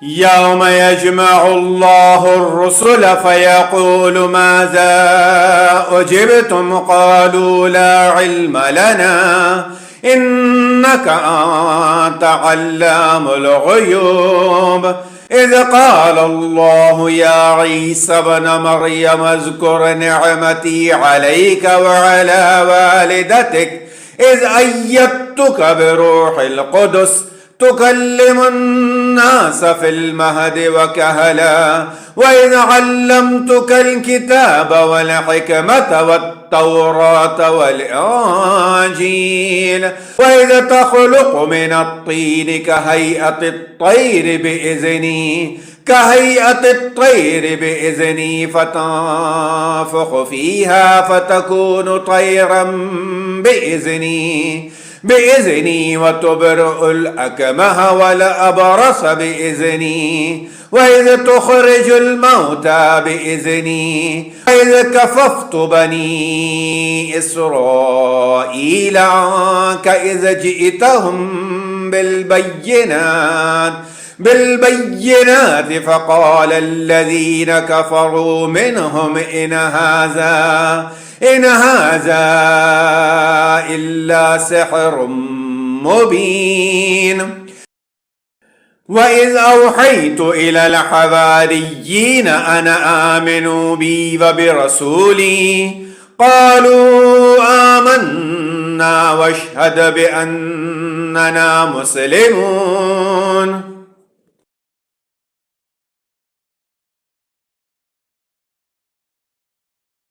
يوم يجمع الله الرسل فيقول ماذا أجبتم قالوا لا علم لنا إنك أنت علام الغيوب إذ قال الله يا عيسى ابن مريم اذكر نعمتي عليك وعلى والدتك إذ أيدتك بروح القدس تكلم الناس في المهد وكهلا وإذ علمتك الكتاب والحكمة والتوراة والإنجيل وإذ تخلق من الطين كهيئة الطير بإذني فتنفخ فيها فتكون طيرا بإذني وتبرئ الأكمه والأبرص بإذني وإذ تخرج الموتى بإذني وإذ كففت بني إسرائيل عنك إذ جئتهم بالبينات فقال الذين كفروا منهم إن هذا إلا سحر مبين وإذ أوحيت إلى الحواريين أن آمنوا بي وبرسولي قالوا آمنا واشهد بأننا مسلمون